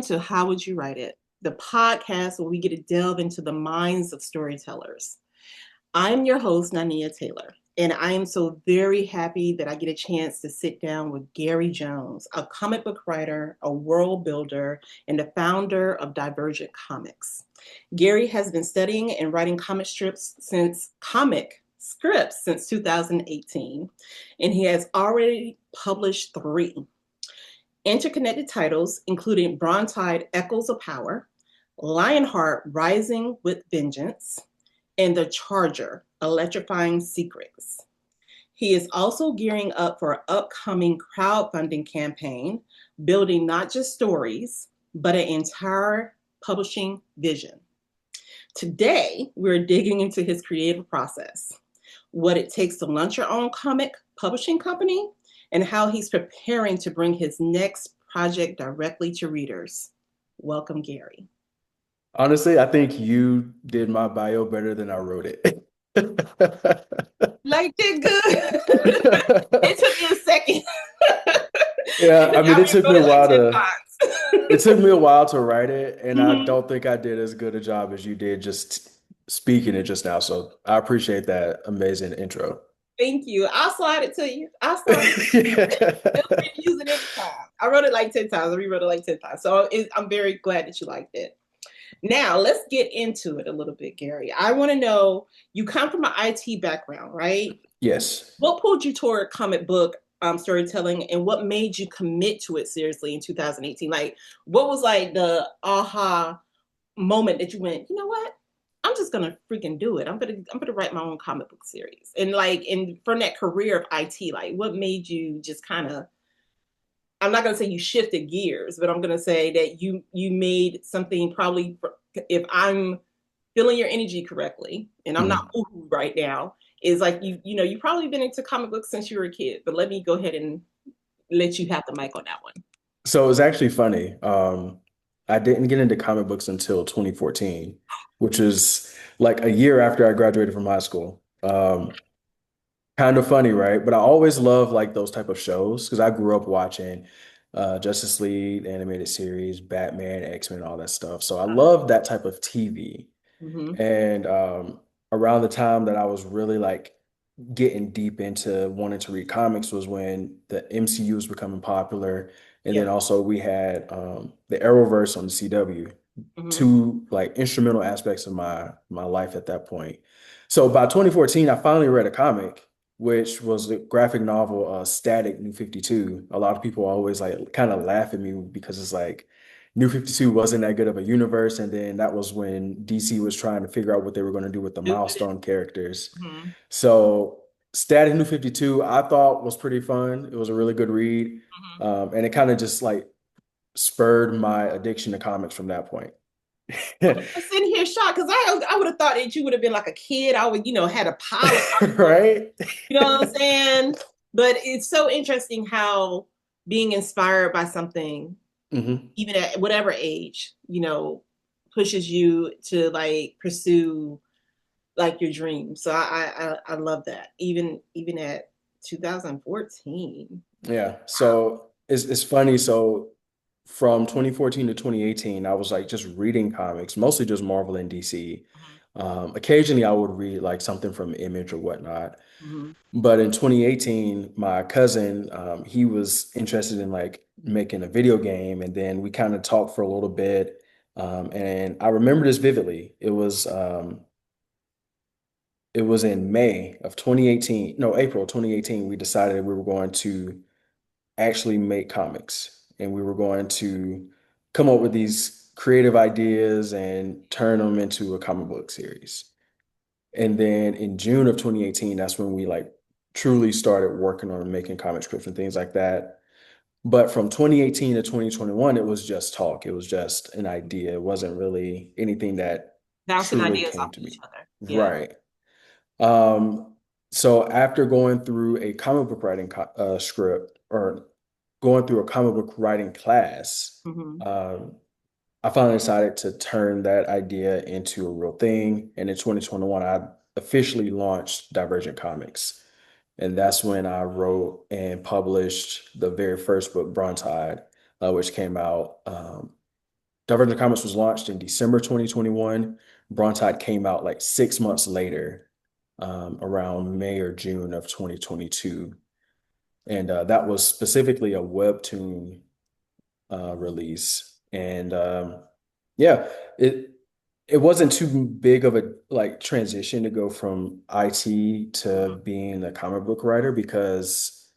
Welcome to How Would You Write It, the podcast where we get to delve into the minds of storytellers. I'm your host, Nania Taylor, and I am so very happy that I get a chance to sit down with Gary Jones, a comic book writer, a world builder, and the founder of Divergent Comics. Gary has been studying and writing comic scripts since 2018, and he has already published 3 interconnected titles, including Bronze-Tide Echoes of Power, Lionheart Rising with Vengeance, and The Charger, Electrifying Secrets. He is also gearing up for an upcoming crowdfunding campaign, building not just stories, but an entire publishing vision. Today, we're digging into his creative process, what it takes to launch your own comic publishing company, and how he's preparing to bring his next project directly to readers. Welcome, Gary. Honestly, I think you did my bio better than I wrote it. Like, did good. It took me a second. Yeah, I mean, I rewrote it like 10 it times. took me a while to write it, and I Mhm. don't think I did as good a job as you did just speaking it just now. So I appreciate that amazing intro. Thank you. I'll slide it to you. I'll slide it. Feel free to use it anytime. I wrote it like 10 times. I rewrote it like 10 times. So I'm very glad that you liked it. Now, let's get into it a little bit, Gary. I want to know, you come from an IT background, right? Yes. What pulled you toward comic book storytelling, and what made you commit to it seriously in 2018? Like, what was like the aha moment that you went, you know what? I'm just gonna freaking do it. I'm gonna write my own comic book series. And like, and from that career of IT, like, what made you just kind of, I'm not going to say you shifted gears, but I'm going to say that you made something probably, if I'm feeling your energy correctly, and I'm not Mhm. ooh right now, is like you probably been into comic books since you were a kid. But let me go ahead and let you have the mic on that one. So it was actually funny. I didn't get into comic books until 2014, which is like a year after I graduated from high school. Kind of funny, right? But I always love like those type of shows because I grew up watching Justice League, the animated series, Batman, X-Men, all that stuff. So I love that type of TV. Mm-hmm. And around the time that I was really like getting deep into wanting to read comics was when the MCU was becoming popular. And Yeah. then also we had the Arrowverse on the CW, Mm-hmm. two like instrumental aspects of my life at that point. So by 2014, I finally read a comic, which was the graphic novel Static New 52. A lot of people always like kind of laugh at me because it's like New 52 wasn't that good of a universe. And then that was when DC was trying to figure out what they were going to do with the milestone characters. Mm-hmm. So Static New 52, I thought was pretty fun. It was a really good read. Mm-hmm. And it kind of just like spurred my addiction to comics from that point. I'm sitting here shocked because I would have thought that you would have been like a kid. I would, had a pile of comic books. Right? You know what I'm saying? But it's so interesting how being inspired by something, hmm even at whatever age, pushes you to like pursue like your dreams. So I love that. Even at 2014. Yeah. So it's funny. So from 2014 to 2018, I was like just reading comics, mostly just Marvel and DC. Occasionally I would read like something from Image or whatnot. Mm-hmm. But in 2018, my cousin, he was interested in like making a video game, and then we kind of talked for a little bit. And I remember this vividly. It was in May of 2018, no, April 2018, we decided we were going to actually make comics and we were going to come up with these creative ideas and turn them into a comic book series. And then in June of 2018, that's when we like truly started working on making comic scripts and things like that. But from 2018 to 2021, it was just talk. It was just an idea. It wasn't really anything that Bouncing truly ideas came off to each me. other. Yeah. Right. So after going through a comic book writing script or going through a comic book writing class, Mm-hmm. um, I finally decided to turn that idea into a real thing. And in 2021, I officially launched Divergent Comics. And that's when I wrote and published the very first book, Bronze-Tide, which came out. Divergent Comics was launched in December 2021. Brontide came out like 6 months later, around May or June of 2022. And that was specifically a webtoon release. And yeah, it it wasn't too big of a like transition to go from IT to being a comic book writer because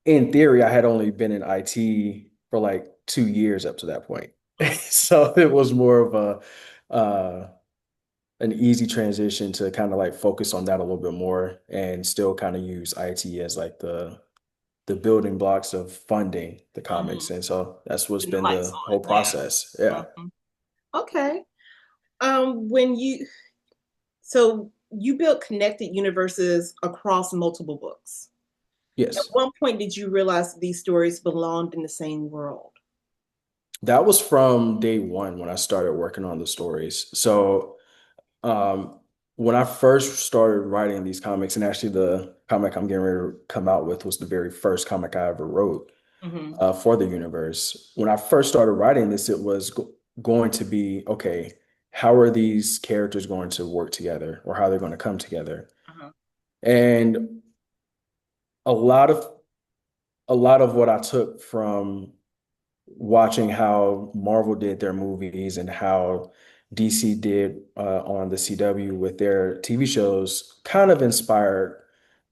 in theory I had only been in IT for like 2 years up to that point. Mhm. So it was more of a an easy transition to kind of like focus on that a little bit more and still kind of use IT as like the building blocks of funding the comics. Mhm. And so that's what's Putting the been lights the on. whole Yeah. process. Yeah. Mhm. Okay. When so you built connected universes across multiple books. At Yes. what point did you realize these stories belonged in the same world? That was from day one when I started working on the stories. So um, when I first started writing these comics, and actually the comic I'm getting ready to come out with was the very first comic I ever wrote Hmm. for the universe. When I first started writing this, it was going to be, okay, how are these characters going to work together or how they're going to come together? Uh-huh. And a lot of a lot of what I took from watching how Marvel did their movies and how DC did on the CW with their TV shows kind of inspired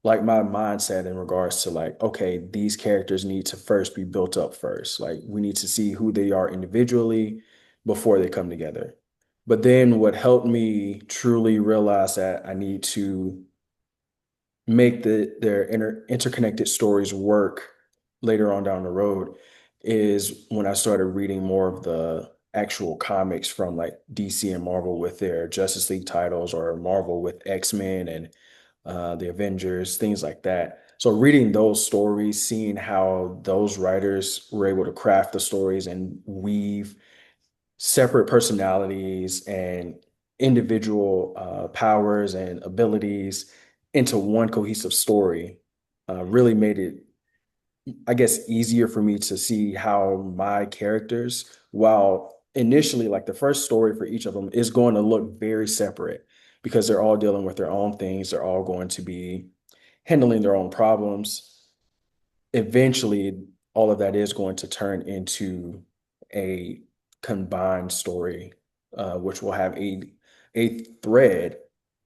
like my mindset in regards to like, okay, these characters need to first be built up first. Like we need to see who they are individually before they come together. But then what helped me truly realize that I need to make their interconnected stories work later on down the road is when I started reading more of the actual comics from like DC and Marvel with their Justice League titles or Marvel with X-Men and the Avengers, things like that. So reading those stories, seeing how those writers were able to craft the stories and weave separate personalities and individual powers and abilities into one cohesive story really made it, I guess, easier for me to see how my characters, while initially, like the first story for each of them is going to look very separate because they're all dealing with their own things. They're all going to be handling their own problems. Eventually all of that is going to turn into a combined story, which will have a thread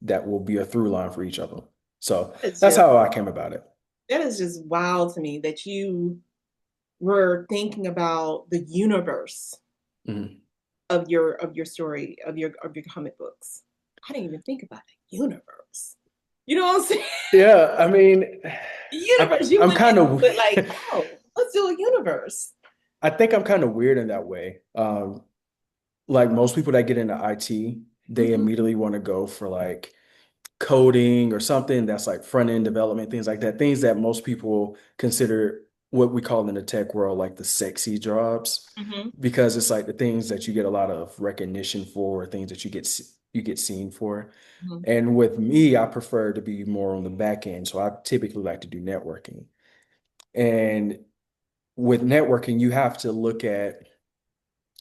that will be a through line for each of them. So It's that's just how I came about it. that is just wild to me that you were thinking about the universe Mhm. of your story of your comic books. I didn't even think about the universe. You know what I'm saying? Yeah, I mean, Universe. You I'm went kind into of, it like, oh, let's do a universe. I think I'm kind of weird in that way. Like most people that get into IT, they Mhm. immediately want to go for like coding or something that's like front end development, things like that, things that most people consider what we call in the tech world like the sexy jobs, Mhm. because it's like the things that you get a lot of recognition for, things that you get seen for. Mhm. And with me, I prefer to be more on the back end, so I typically like to do networking. And with networking, you have to look at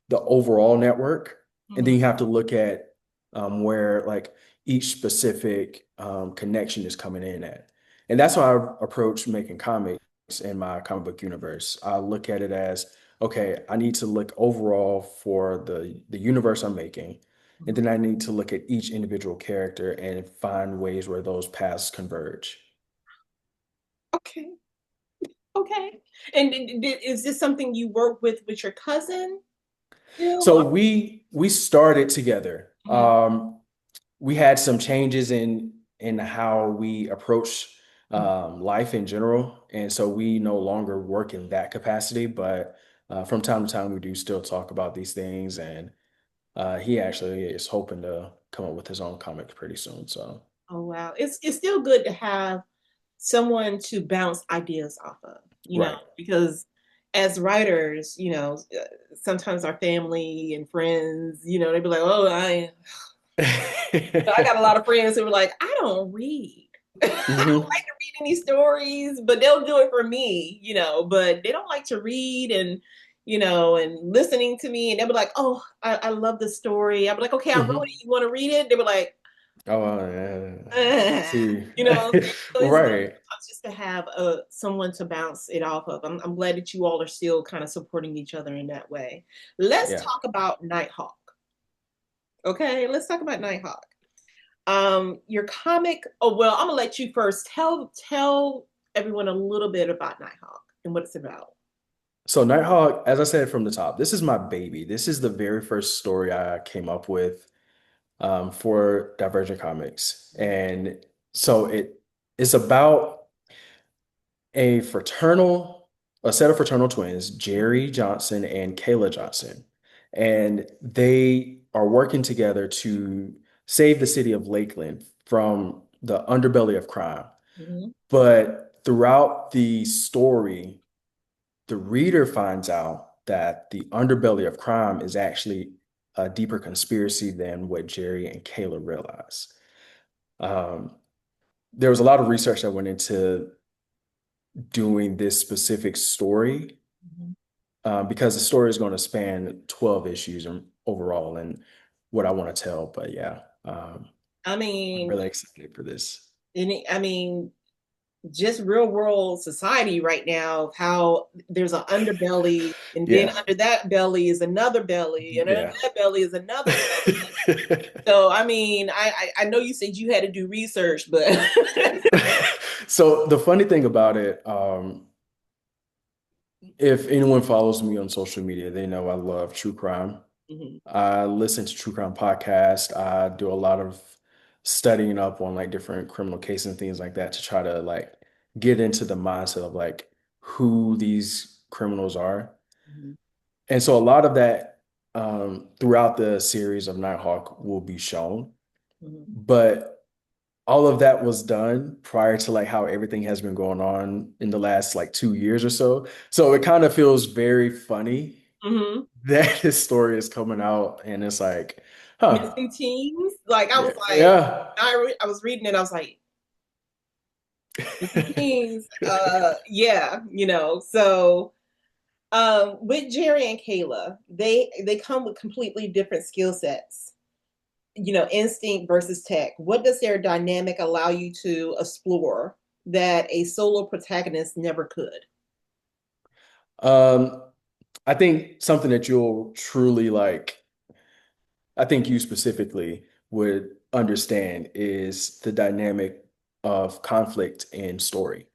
the overall network, and then Mhm. you have to look at where like each specific connection is coming in at. And that's how I approach making comics in my comic book universe. I look at it as, okay, I need to look overall for the universe I'm making, and Mhm. then I need to look at each individual character and find ways where those paths converge. Okay. Okay. And is this something you work with your cousin still? So we started together. Mhm. We had some changes in how we approach Mhm. life in general, and so we no longer work in that capacity. But from time to time, we do still talk about these things, and he actually is hoping to come up with his own comic pretty soon. So Oh wow. It's still good to have someone to bounce ideas off of, right. because as writers, sometimes our family and friends, they'd be like, "Oh, I got a lot of friends who were like, I don't read. I don't Hmm. like to read any stories, but they'll do it for me, but they don't like to read. And, and listening to me, and they'll be like, "Oh, I love the story." I'll be like, "Okay, I wrote Mhm. it. You want to read it?" They were like, Oh, yeah. "Eh." See, So it's nice right. sometimes just to have someone to bounce it off of. I'm glad that you all are still kind of supporting each other in that way. Let's Yeah. talk about Nighthawk. Okay, let's talk about Nighthawk. Your comic. Oh well, I'm gonna let you first tell everyone a little bit about Nighthawk and what it's about. So Nighthawk, as I said from the top, this is my baby. This is the very first story I came up with for Divergent Comics. And so it's about a a set of fraternal twins, Jerry Johnson and Kayla Johnson. And they are working together to save the city of Lakeland from the underbelly of crime. Mm-hmm. But throughout the story, the reader finds out that the underbelly of crime is actually a deeper conspiracy than what Jerry and Kayla realize. Um, there was a lot of research that went into doing this specific story Mm-hmm. because the story is going to span 12 issues overall and what I want to tell. But yeah, I I'm mean, really excited for this. I mean, just real world society right now of how there's an underbelly, and then Yeah. under that belly is another belly, and under Yeah. that belly is another belly. So I mean, I know you said you had to do research, but So the funny thing about it, if anyone follows me on social media, they know I love true crime. Mhm, I listen to true crime podcasts. I do a lot of studying up on like different criminal cases and things like that to try to like get into the mindset of like who these criminals are. mhm, And so a lot of that throughout the series of Nighthawk will be shown. mhm. But all of that was done prior to like how everything has been going on in the last like 2 years or so. So it kind of feels very funny Mhm. that his story is coming out and it's like, huh, Missing teams. Like I yeah, was like, yeah. I was reading it. I was like, missing teams. Yeah, So with Jerry and Kayla, they come with completely different skill sets. Instinct versus tech. What does their dynamic allow you to explore that a solo protagonist never could? Um, I think something that you'll truly like, I think you specifically would understand is the dynamic of conflict in story.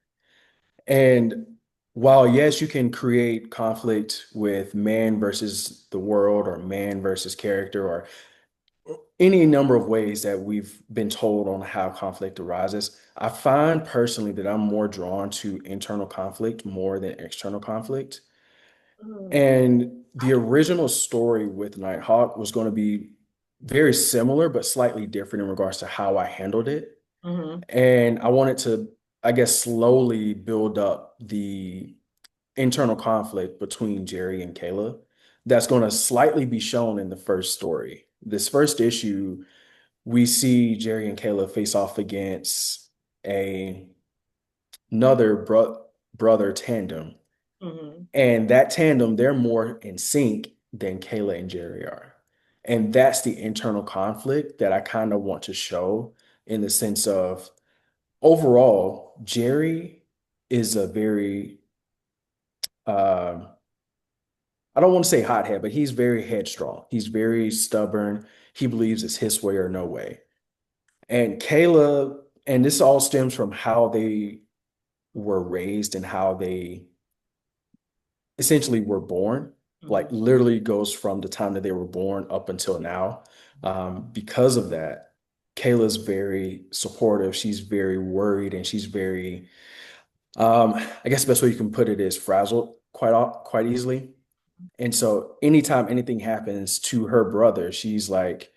And while, yes, you can create conflict with man versus the world or man versus character or any number of ways that we've been told on how conflict arises, I find personally that I'm more drawn to internal conflict more than external conflict. Mm, And the I, original story with Nighthawk was going to be very similar, but slightly different in regards to how I handled it. mhm, And I wanted to, I guess, slowly build up the internal conflict between Jerry and Kayla that's going to slightly be shown in the first story. This first issue, we see Jerry and Kayla face off against a another brother tandem. mhm. And that tandem, they're more in sync than Kayla and Jerry are. And that's the internal conflict that I kind of want to show in the sense of overall, Jerry is a very um I don't want to say hothead, but he's very headstrong. He's very stubborn. He believes it's his way or no way. And Kayla, and this all stems from how they were raised and how they essentially were born, Mhm. like literally goes from the time that they were born up until now. Because of that, Kayla's very supportive. She's very worried and she's very, I guess the best way you can put it is frazzled quite easily. And so anytime anything happens to her brother, she's like,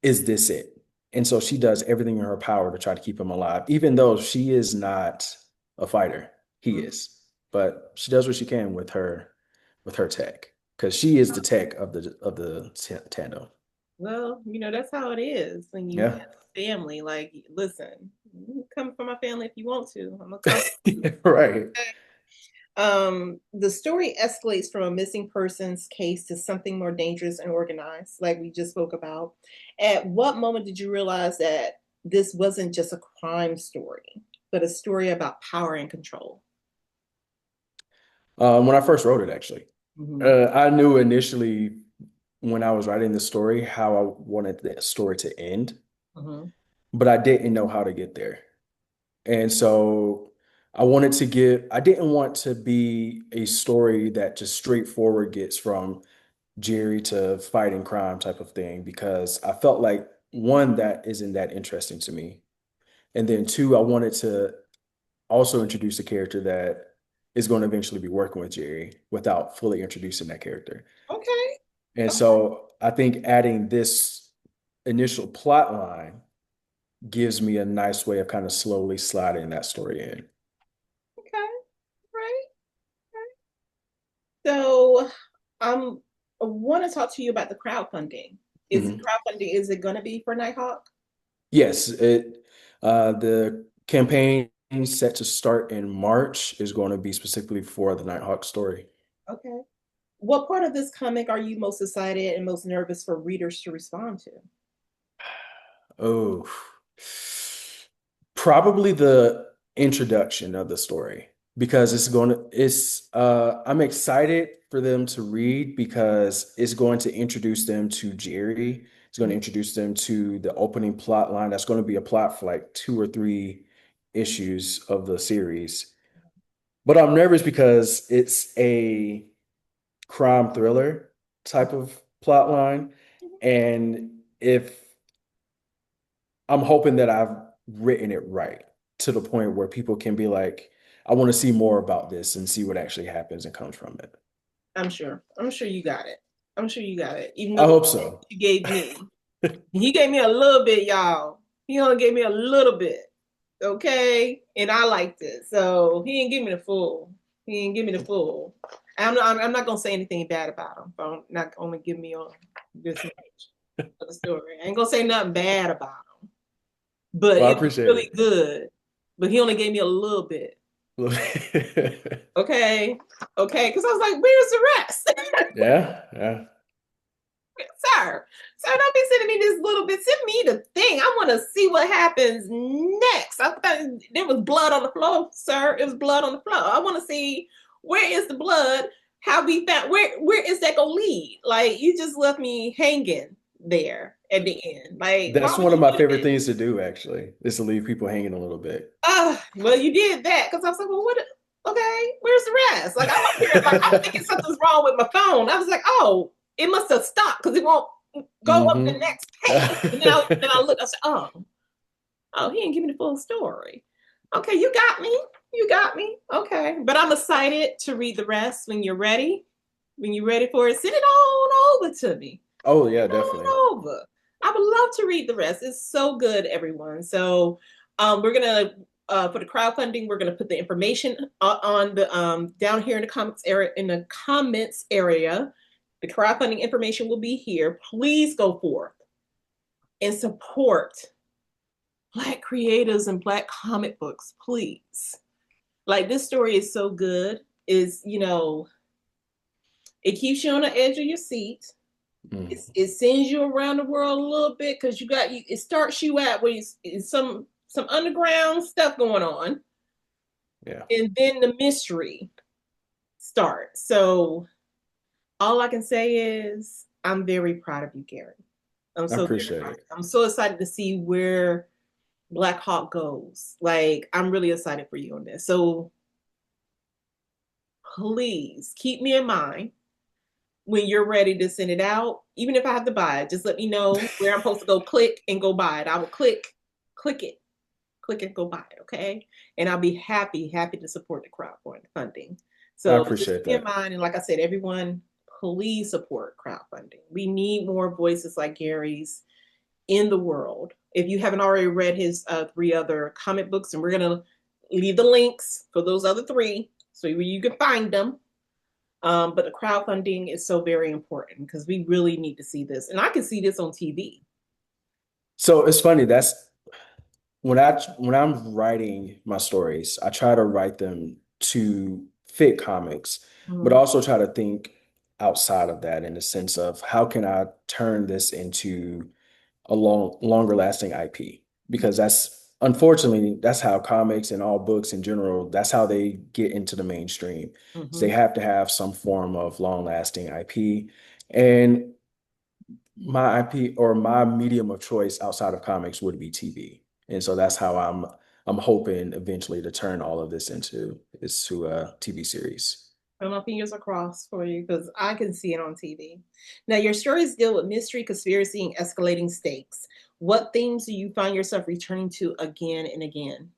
is this it? And so she does everything in her power to try to keep him alive, even though she is not a fighter. He is. But she does what she can with her tech because she is the tech of the tandem. Well, that's how it is when you have Yeah. a family. Like, listen, you can come from my family if you want to. I'm gonna come. Right. The story escalates from a missing persons case to something more dangerous and organized, like we just spoke about. At what moment did you realize that this wasn't just a crime story, but a story about power and control? When I first wrote it, actually, Mm-hmm. I knew initially when I was writing the story how I wanted the story to end, Mm-hmm. but I didn't know how to get there. And so I didn't want to be a story that just straightforward gets from Jerry to fighting crime type of thing, because I felt like one, that isn't that interesting to me. And then two, I wanted to also introduce a character that is going to eventually be working with Jerry without fully introducing that character. Okay. And Okay. so I think adding this initial plot line gives me a nice way of kind of slowly sliding that story in. Okay. Right. So, um, I want to talk to you about the crowdfunding. Is Mhm. crowdfunding, is it going to be for Nighthawk? Yes, the campaign set to start in March is going to be specifically for the Nighthawk story. Okay. What part of this comic are you most excited and most nervous for readers to respond to? Oh, probably the introduction of the story, because I'm excited for them to read because it's going to introduce them to Jerry. It's going to introduce them to the opening plot line. That's going to be a plot for like 2 or 3 issues of the series. But I'm nervous because it's a crime thriller type of plot line. And if I'm hoping that I've written it right to the point where people can be like, I want to see more about this and see what actually happens and comes from it. I'm sure. I'm sure you got it. I'm sure you got it. Even though I the hope one so. you gave me, he gave me a little bit, y'all. He only gave me a little bit, okay? And I liked it, so he didn't give me the full. He didn't give me the full. I'm not gonna say anything bad about him. But not only give me on this much of the story. I ain't gonna say nothing bad about him, but Well, I it was appreciate really it. good. But he only gave me a little bit. Okay, okay, because I was like, "Where's the rest?" Yeah, yeah. Sir, don't be sending me this little bit. Send me the thing. I want to see what happens next. I thought there was blood on the floor, sir. It was blood on the floor. I want to see where is the blood. How we found where is that gonna lead? Like you just left me hanging there at the end. Like why That's would one of you my do favorite that? things to do, actually, is to leave people hanging a little bit. Well, you did that because I was like, well, what? Okay, where's the rest? Like I'm up here, like I'm thinking something's wrong with my phone. I was like, oh, it must have stopped because it won't go up the Hmm. next page. And then I look, I said, oh, he didn't give me the full story. Okay, you got me. You got me. Okay. But I'm excited to read the rest when you're ready. When you're ready for it, send it on over to me. Oh, yeah, Send it definitely. on over. I would love to read the rest. It's so good, everyone. So we're gonna for the crowdfunding, we're gonna put the information on the down here in the comments area The crowdfunding information will be here. Please go forth and support Black creators and Black comic books, please. Like this story is so good. Is it keeps you on the edge of your seat. Mm, It sends you around the world a little bit because it starts you out where it's some underground stuff going on, yeah, and then the mystery starts. So all I can say is I'm very proud of you, Gary. I'm I so very appreciate proud. it. I'm so excited to see where Black Hawk goes. Like I'm really excited for you on this. So please keep me in mind when you're ready to send it out. Even if I have to buy it, just let me know where I'm supposed to go click and go buy it. I will click it, click and go buy it, okay? And I'll be happy to support the crowdfunding. I So just appreciate keep me in that. mind, and like I said, everyone, please support crowdfunding. We need more voices like Gary's in the world. If you haven't already read his 3 other comic books, and we're gonna leave the links for those other 3 so you can find them. But the crowdfunding is so very important because we really need to see this, and I can see this on TV. So it's funny, that's when I'm writing my stories, I try to write them to fit comics, but Mhm. also try to think outside of that in the sense of how can I turn this into a longer lasting IP? Because that's unfortunately that's how comics and all books in general, that's how they get into the mainstream. So they Mhm. have to have some form of long lasting IP. And my IP or my medium of choice outside of comics would be TV. And so that's how I'm hoping eventually to turn all of this into a TV series. And my fingers are crossed for you because I can see it on TV. Now, your stories deal with mystery, conspiracy, and escalating stakes. What themes do you find yourself returning to again and again?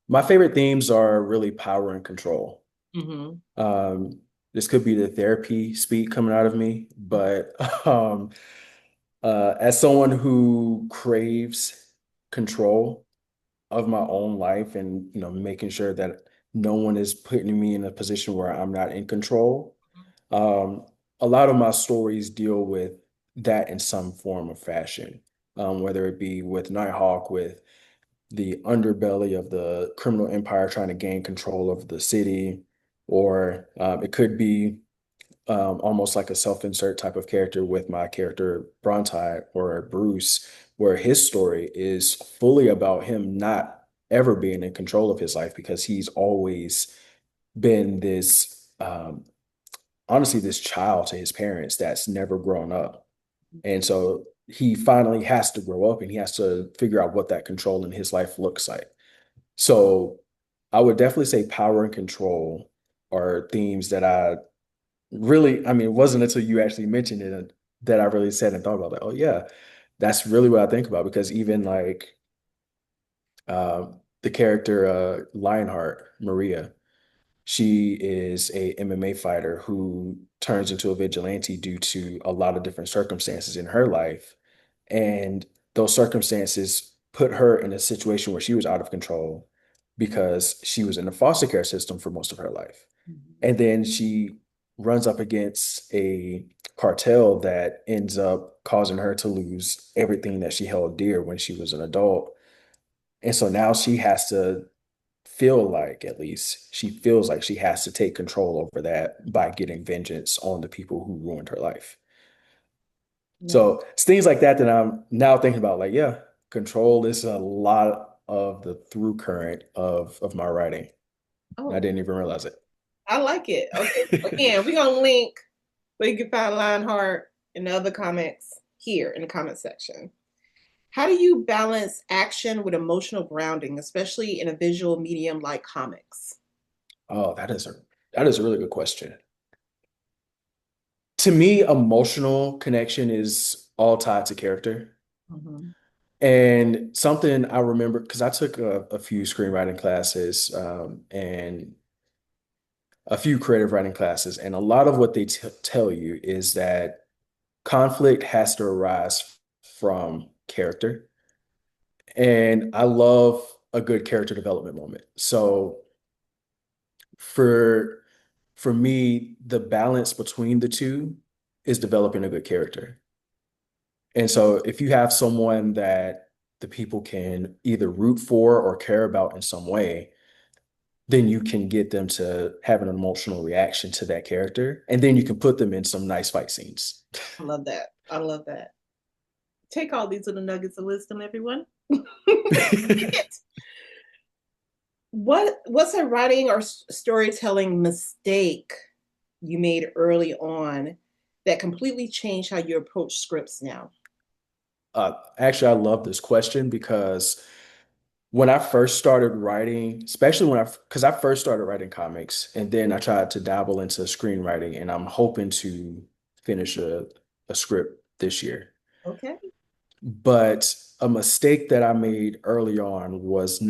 My favorite themes are really power and control. Hmm. Um, this could be the therapy speak coming out of me, but as someone who craves control of my own life and making sure that no one is putting me in a position where I'm not in control, um, a lot of my stories deal with that in some form of fashion, whether it be with Nighthawk, with the underbelly of the criminal empire trying to gain control of the city, or it could be almost like a self-insert type of character with my character Bronte or Bruce, where his story is fully about him not ever being in control of his life because he's always been this honestly this child to his parents that's never grown up. And so he finally has to grow up and he has to figure out what that control in his life looks like. So I would definitely say power and control are themes that I really, I mean, it wasn't until you actually mentioned it that I really sat and thought about like, oh yeah, that's really what I think about because even like the character Lionheart, Maria, she is a MMA fighter who turns into a vigilante due to a lot of different circumstances in her life. And those circumstances put her in a situation where she was out of control because she was in the foster care system for most of her life. And then she runs up against a cartel that ends up causing her to lose everything that she held dear when she was an adult. And so now she has to feel like, at least, she feels like she has to take control over that by getting vengeance on the people who ruined her life. Yeah. So it's things like that that I'm now thinking about, like, yeah, control is a lot of the through current of my writing. I Oh, didn't even realize I like it. Okay. it. Again, we're going to link where you can find Lionheart and other comics here in the comment section. How do you balance action with emotional grounding, especially in a visual medium like comics? Oh, that is a really good question. To me, emotional connection is all tied to character. Mhm. And something I remember because I took a few screenwriting classes and a few creative writing classes, and a lot of what they tell you is that conflict has to arise from character. And I love a good character development moment. So for for me, the balance between the two is developing a good character. And so if you have someone that the people can either root for or care about in some way, then you can get them to have an emotional reaction to that character. And then you can put them in some nice fight scenes. I love that. I love that. Take all these little nuggets of wisdom, everyone. What's a writing or storytelling mistake you made early on that completely changed how you approach scripts now? Actually, I love this question because when I first started writing, especially because I first started writing comics and then I tried to dabble into screenwriting and I'm hoping to finish a script this year. Okay. But a mistake that I made early on was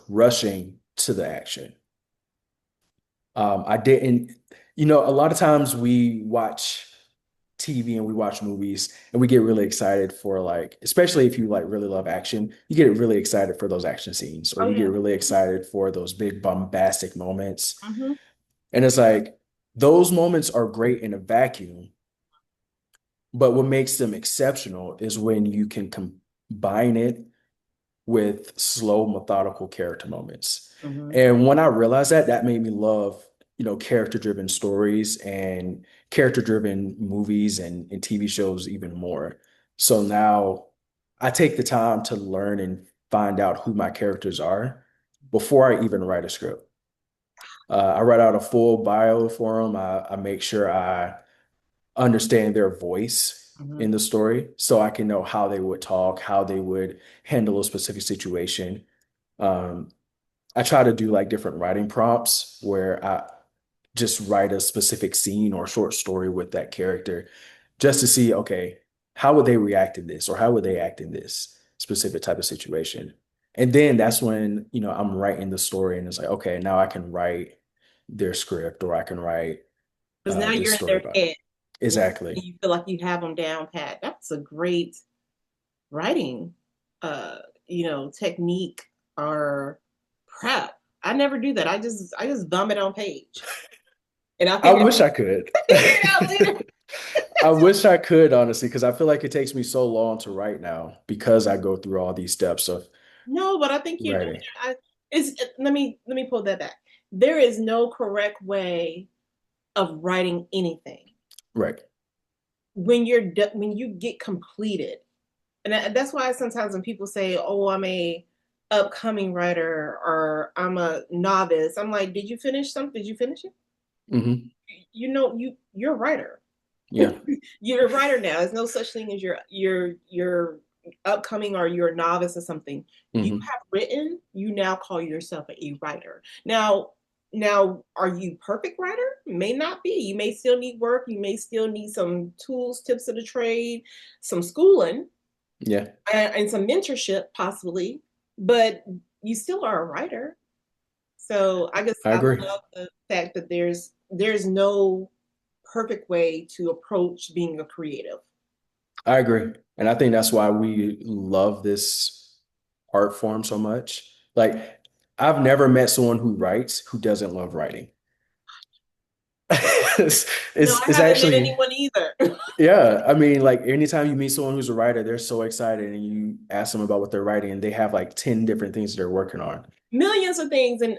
rushing to the action. I didn't, a lot of times we watch TV and we watch movies and we get really excited for like, especially if you like really love action, you get really excited for those action scenes or Oh you yeah. get really excited for those big bombastic moments. Hmm. And it's like those moments are great in a vacuum, but what makes them exceptional is when you can combine it with slow, methodical character moments. Mhm. And when I realized that, that made me love, character-driven stories and character-driven movies and TV shows even more. So now I take the time to learn and find out who my characters are before I even write a script. I write out a full bio for them. I make sure I understand their voice in Mhm. the story so I can know how they would talk, how they would handle a specific situation. Um, I try to do like different writing prompts where I just write a specific scene or short story with that character just to see, okay, how would they react in this or how would they act in this specific type of situation? And then that's when, I'm writing the story and it's like, okay, now I can write their script or I can write Because now this you're in story their about. head. Exactly. You feel like you have them down pat. That's a great writing, technique or prep. I never do that. I just vomit on page, and I I figure wish I could. figure it out later. I wish I could, honestly, because I feel like it takes me so long to write now because I go through all these steps of No, but I think you're doing writing. it. Let me pull that back. There is no correct way of writing anything Right. when you get completed. And that's why sometimes when people say, "Oh, I'm a upcoming writer" or "I'm a novice," I'm like, "Did you finish something? Did you finish it? Hmm. You're a writer. Yeah. You're a writer now. There's no such thing as you're upcoming or you're a novice or something. You Hmm. have written. You now call yourself a writer. Now, are you perfect writer? May not be. You may still need work. You may still need some tools, tips of the trade, some schooling, Yeah. and some mentorship possibly. But you still are a writer. So I I agree. love the fact that there's no perfect way to approach being a creative. I agree. And I think that's why we love this art form so much. Like, I've never met someone who writes who doesn't love writing. It's, No, it's, I it's haven't met actually, anyone either. yeah. I mean, like, anytime you meet someone who's a writer, they're so excited and you ask them about what they're writing and they have like 10 different things they're working on. Millions of things, and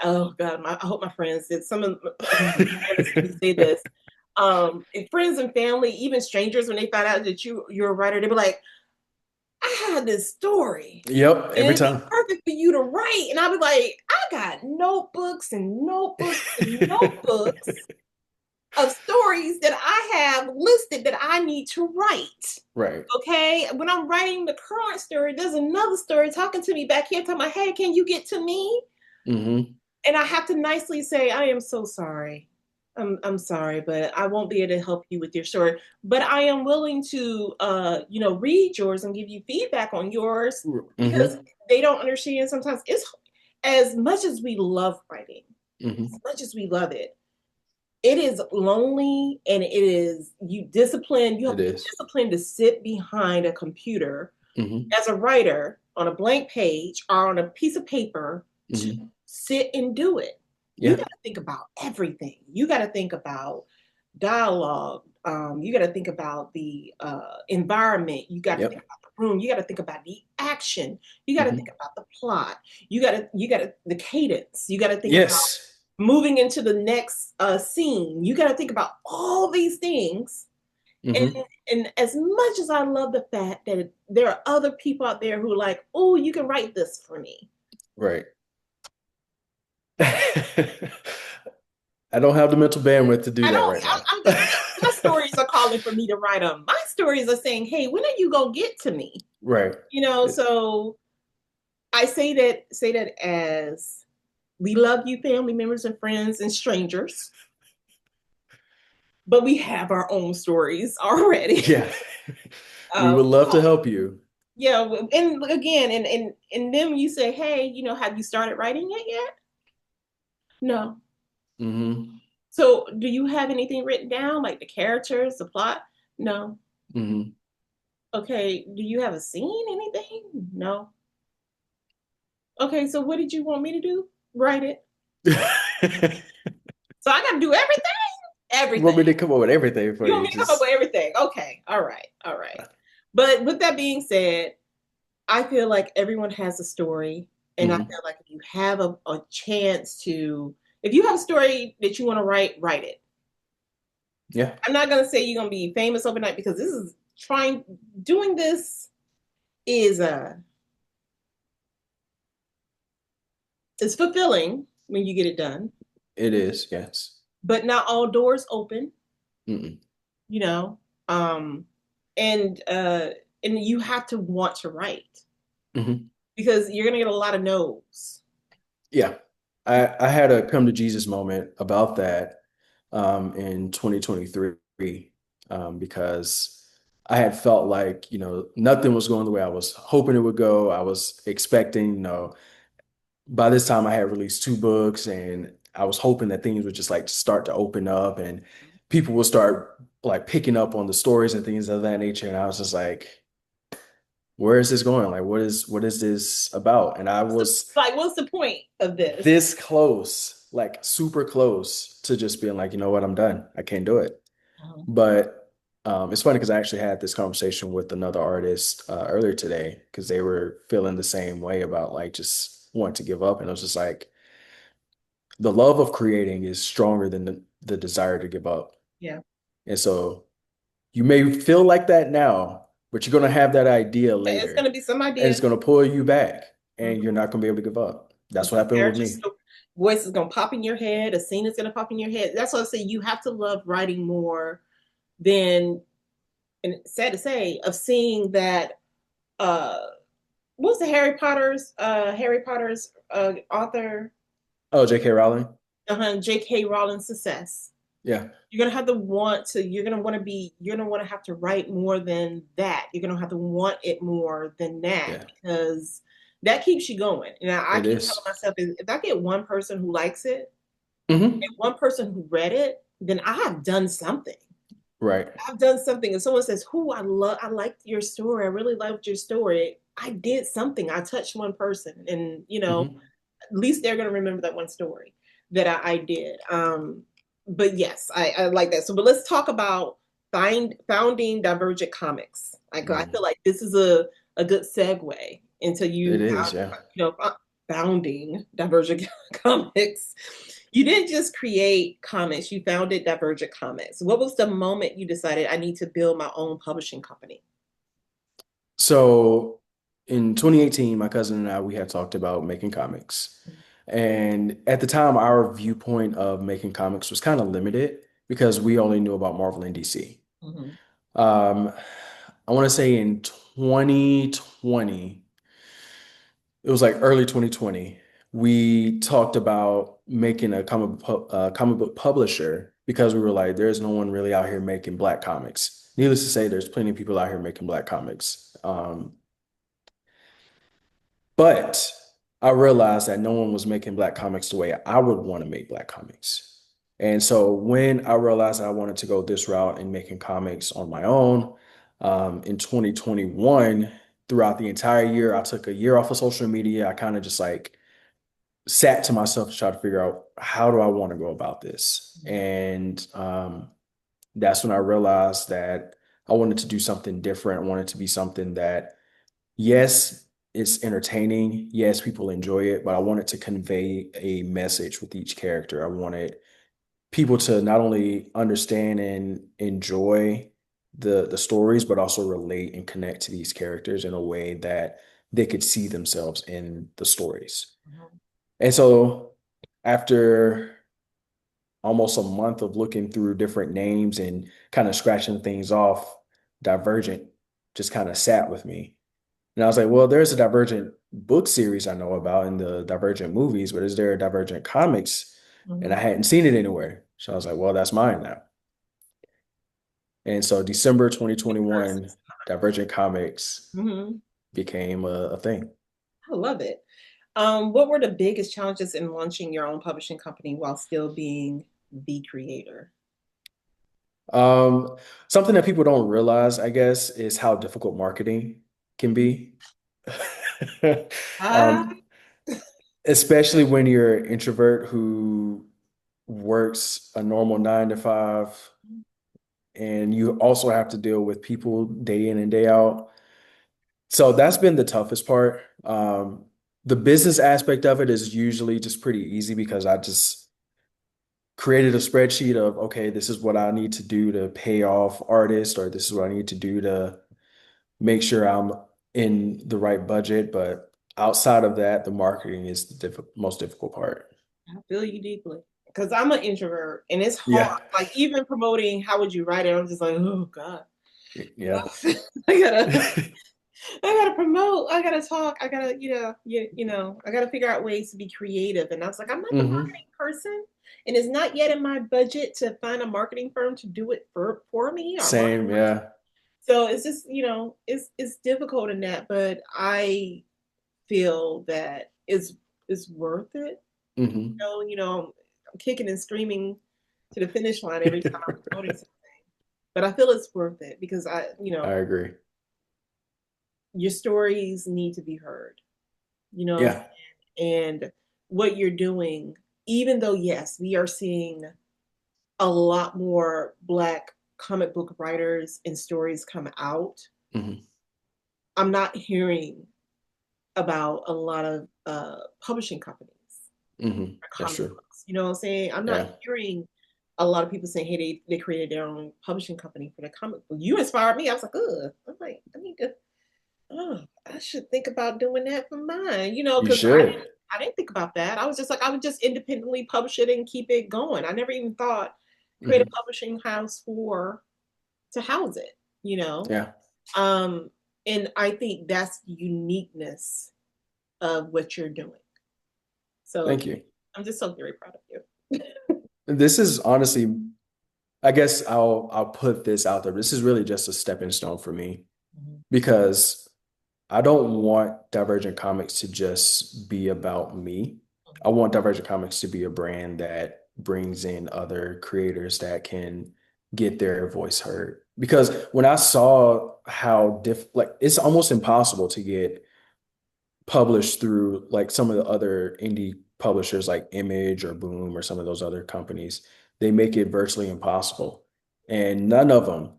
oh God, I hope my friends did. Some of never see me say this. And friends and family, even strangers, when they find out that you're a writer, they be like, "I had this story, Yep, and every it'd be time. perfect for you to write." And I'll be like, "I got notebooks and notebooks and notebooks of stories that I have listed that I need to write." Right. Okay. When I'm writing the current story, there's another story talking to me back here, talking about, "Hey, can you get to me?" Hmm. And I have to nicely say, "I am so sorry. I'm sorry, but I won't be able to help you with your story. But I am willing to, read yours and give you feedback on yours because Hmm. they don't understand sometimes. It's as much as we love writing, as Hmm. much as we love it, it is lonely and it is you have It to be is. disciplined to sit behind a computer Hmm. as a writer on a blank page or on a piece of paper to Hmm. sit and do it. You Yeah. got to think about everything. You got to think about dialogue. You got to think about the environment. You got to think Yep. about the room. You got to think about the action. You got to think Hmm. about the plot. You got to the cadence. You got to think about Yes. moving into the next scene. You got to think about all these things. And Hmm. and as much as I love the fact that there are other people out there who are like, "Oh, you can write this for me." Right. I don't have the mental bandwidth to do I that don't. right now. I'm just my stories are calling for me to write them. My stories are saying, "Hey, when are you gonna get to me?" Right. So I say that as we love you, family members and friends and strangers, but we have our own stories already. Yeah. We would love to Oh, help you. yeah, and again, and then you say, "Hey, have you started writing it yet?" No. Hmm. So, do you have anything written down, like the characters, the plot? No. Hmm. Okay. Do you have a scene, anything? No. Okay. So, what did you want me to do? Write it. So, I got to do everything? You want Everything. me to come up with everything for You want you? me to come up with Just everything? Okay. All right. All right. But with that being said, I feel like everyone has a story, and I Hmm. feel like if you have a chance to, if you have a story that you want to write, write it. Yeah, I'm not gonna say you're gonna be famous overnight because this is trying doing this is it's fulfilling when you get it done, it is. Yes. but not all doors open, Mm-mm. you know. Um and and you have to want to write Hmm. because you're gonna get a lot of no's. Yeah. I had a come to Jesus moment about that in 2023 because I had felt like, nothing was going the way I was hoping it would go. I was expecting, by this time I had released two books and I was hoping that things would just like start to open up and people would start like picking up on the stories and things of that nature. And I was just like, where is this going? Like, what is this about? And I was What's the point of this? this close, like super close to just being like, you know what, I'm done. I can't do it. Um, But it's funny because I actually had this conversation with another artist earlier today because they were feeling the same way about like just wanting to give up. And I was just like, the love of creating is stronger than the desire to give up. yeah, And so you may feel like that now, but you're going to have that idea it's gonna later be some and idea. it's going to pull you back and you're Mhm. not going to be able to give up. That's what Some happened with character me. voice is gonna pop in your head. A scene is gonna pop in your head. That's why I say you have to love writing more than, and it's sad to say, of seeing that. What's the Harry Potter's author, Oh, J.K. Rowling? J.K. Rowling's success. Yeah, You're gonna have to want to. You're gonna want to be. You're gonna want to have to write more than that. You're gonna have to want it more than that yeah, because that keeps you going. And I it keep is. telling myself, if I get one person who likes it Hmm. and one person who read it, then I have done something. Right. I've done something. If someone says, "Who I liked your story. I really loved your story." I did something. I touched one person, and Hmm. at least they're going to remember that one story that I did. But yes, I like that. So, but let's talk about founding Divergent Comics. Like, I feel Mm. like this is a good segue into It you, is, yeah. founding Divergent Comics. You didn't just create comics; you founded Divergent Comics. What was the moment you decided I need to build my own publishing company? So in 2018, my cousin and I, we had talked about making comics. And at the time, our viewpoint of making comics was kind of limited because we only knew about Marvel and DC. Mhm. Um, I want to say in 2020, it was like early 2020, we talked about making a comic book publisher because we were like, there's no one really out here making black comics. Needless to say, there's plenty of people out here making black comics. But I realized that no one was making black comics the way I would want to make black comics. And so when I realized that I wanted to go this route in making comics on my own, in 2021, throughout the entire year, I took a year off of social media. I kind of just like sat to myself to try to figure out how do I want to go about this. And that's when I realized that I wanted to do something different. I wanted to be something that, yes, it's entertaining. Yes, people enjoy it, but I wanted to convey a message with each character. I wanted people to not only understand and enjoy the stories, but also relate and connect to these characters in a way that they could see themselves in the stories. Mhm. And so after almost a month of looking through different names and kind of scratching things off, Divergent just kind of sat with me. And I was like, well, there's a Divergent book series I know about in the Divergent movies, but is there a Divergent comics? And I Mhm. hadn't seen it anywhere. So I was like, well, that's mine now. And so December 2021, Divergent Comics Mhm. became a thing. I love it. What were the biggest challenges in launching your own publishing company while still being the creator? Um, Something that people don't realize, I guess, is how difficult marketing can be. Ah, Um, Especially when you're an introvert who works a normal 9 to 5, and you also have to deal with people day in and day out. So that's been the toughest part. The business aspect of it is usually just pretty easy because I just created a spreadsheet of, okay, this is what I need to do to pay off artists, or this is what I need to do to make sure I'm in the right budget. But outside of that, the marketing is the most difficult part. I feel you deeply because I'm an introvert and it's hard. Yeah. Like even promoting, how would you write it? I'm just like, oh God, Yeah. I gotta, I gotta promote. I gotta talk. I gotta, I gotta figure out ways to be creative. And I was like, I'm not the hmm marketing person, and it's not yet in my budget to find a marketing firm to do it for me or market. Same. Yeah. So it's just, it's difficult in that, but I feel that it's worth it. hmm I'm kicking and screaming to the finish line every time I'm promoting something. But I feel it's worth it because I agree. your stories need to be heard. You know what I'm Yeah. saying? And what you're doing, even though yes, we are seeing a lot more Black comic book writers and stories come out, hmm I'm not hearing about a lot of publishing companies for That's comic true. books. You know what I'm saying? I'm not Yeah. hearing a lot of people saying, hey, they created their own publishing company for the comic book. You inspired me. I was like, ugh. I'm like, I need to, oh, I should think about doing that for mine, You because should. I didn't think about that. I was just like, I would just independently publish it and keep it going. I never even thought create a hmm publishing house to house it, you know? Yeah. Um, and I think that's the uniqueness of what you're doing. So Thank you. I'm just so very proud of you. This is honestly, I guess I'll put this out there. This is really just a stepping stone for me Mhm. because I don't want Divergent Comics to just be about me. I want Divergent Comics to be a brand that brings in other creators that can get their voice heard. Because when I saw how like it's almost impossible to get published through like some of the other indie publishers like Image or Boom or some of those other companies, they make it virtually impossible. And none of them,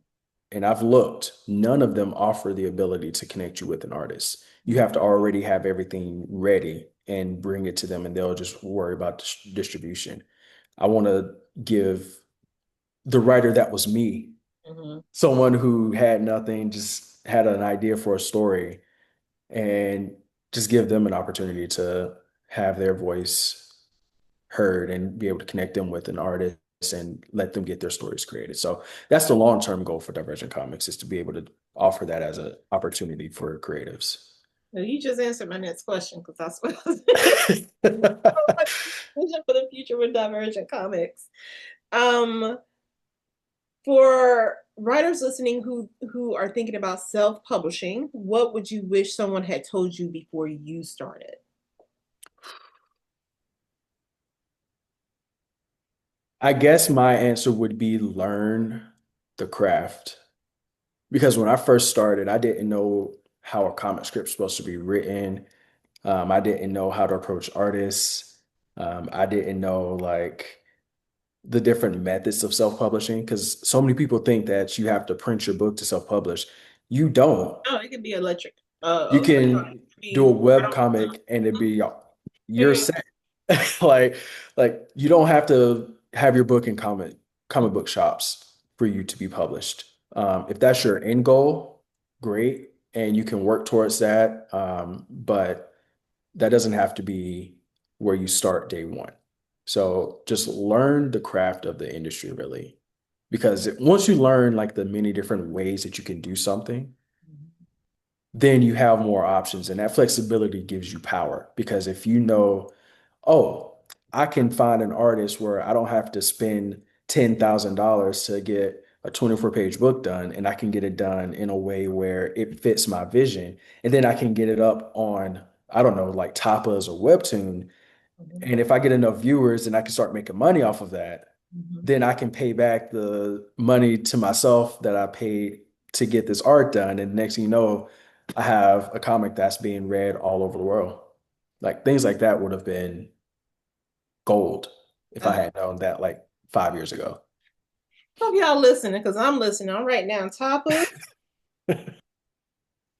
and I've looked, none of them offer the ability to connect you with an artist. You have to already have everything ready and bring it to them, and they'll just worry about distribution. I want to give the writer that was me, Mhm. someone who had nothing, just had an idea for a story and just give them an opportunity to have their voice heard and be able to connect them with an artist and let them get their stories created. So that's the long-term goal for Divergent Comics is to be able to offer that as an opportunity for creatives. Well, you just answered my next question because that's what I was vision for the future with Divergent Comics. Um, for writers listening who are thinking about self-publishing, what would you wish someone had told you before you started? I guess my answer would be learn the craft. Because when I first started, I didn't know how a comic script's supposed to be written. I didn't know how to approach artists. I didn't know like the different methods of self-publishing because so many people think that you have to print your book to self-publish. You don't. Oh, it could be electric, You electronic. It can could do a be web comic and it be you're Mhm. set. Like you don't have to have your book in comic book shops for you to be published. If that's your end goal, great, and you can work towards that. But that doesn't have to be where you start day one. So just learn the craft of the industry really. Because once you learn like the many different ways that you can do something, then you have more options. And that flexibility gives you power. Because if you know, oh, I can find an artist where I don't have to spend $10,000 to get a 24-page book done, and I can get it done in a way where it fits my vision. And then I can get it up on, I don't know, like Tapas or Webtoon. Mhm. And if I get enough viewers and I can start making money off of that, Mhm. then I can pay back the money to myself that I paid to get this art done. And next thing you know, I have a comic that's being read all over the world. Like things like that would have been gold if I I had known that like 5 years ago. hope y'all listening because I'm listening. I'm writing down Tapas and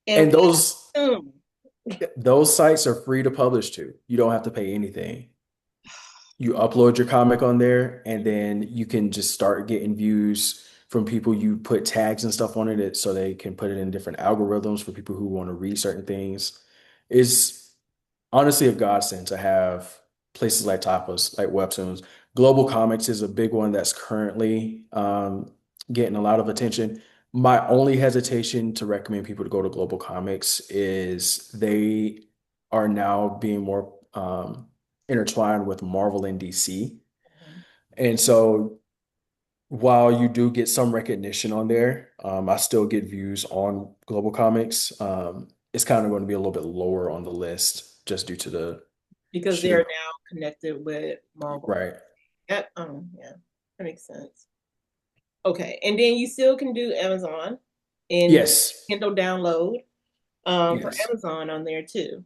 And those Mm. Those sites are free to publish to. You don't have to pay anything. You upload your comic on there, and then you can just start getting views from people. You put tags and stuff on it so they can put it in different algorithms for people who want to read certain things. It's honestly a godsend to have places like Tapas, like Webtoons. Global Comics is a big one that's currently getting a lot of attention. My only hesitation to recommend people to go to Global Comics is they are now being more intertwined with Marvel and DC. And so while you do get some recognition on there, I still get views on Global Comics. It's kind of going to be a little bit lower on the list just due to the Because they're sheer, now connected with Marvel. right. That, yeah, that makes sense. Okay, and then you still can do Amazon and Yes, Kindle download for yes, Amazon on there too.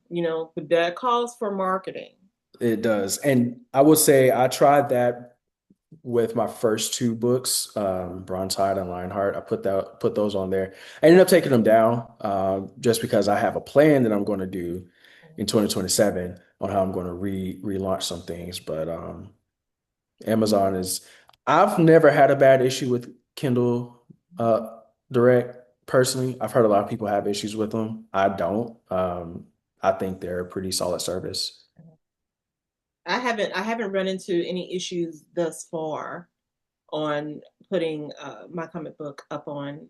But that calls for marketing. it does. And I would say I tried that with my first two books, Bronze Tide and Lionheart. I put those on there. I ended up taking them down just because I have a plan that I'm going to do in 2027 on how I'm going to relaunch some things. But Amazon is, I've never had a bad issue with Kindle Direct personally. I've heard a lot of people have issues with them. I don't. I think they're a pretty solid service. I haven't run into any issues thus far on putting my comic book up on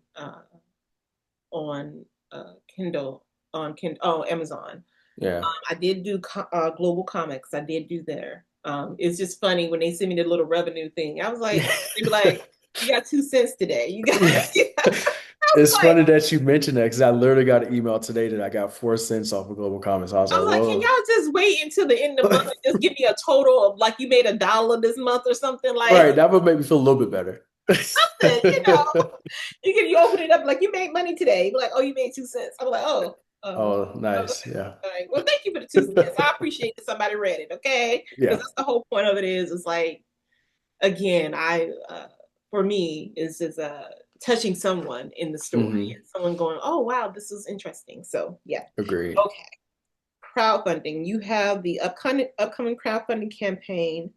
Kindle on Amazon. Yeah. I did do Global Comics. I did do there. It's just funny when they send me the little revenue thing. I was like, they be like, "You got 2 cents today. You got." Yeah. I was It's like, funny that you mentioned that because I literally got an email today that I got 4 cents off of Global Comments. I was like, can whoa. y'all just wait until the end of the month and just give me a total of like you made $1 this month or something like Right, that would make me feel a little bit better. something, you open it up like you made money today. You be like, oh, you made 2 cents. I'm like, oh, Oh, okay. nice. Yeah. All right. Well, thank you for the 2 cents. I appreciate that somebody read it. Okay, because Yeah. that's the whole point of it. Is like again, I for me is touching someone in the story Hmm. and someone going, oh wow, this is interesting. So yeah, Agreed. okay. Crowdfunding. You have the upcoming crowdfunding campaign.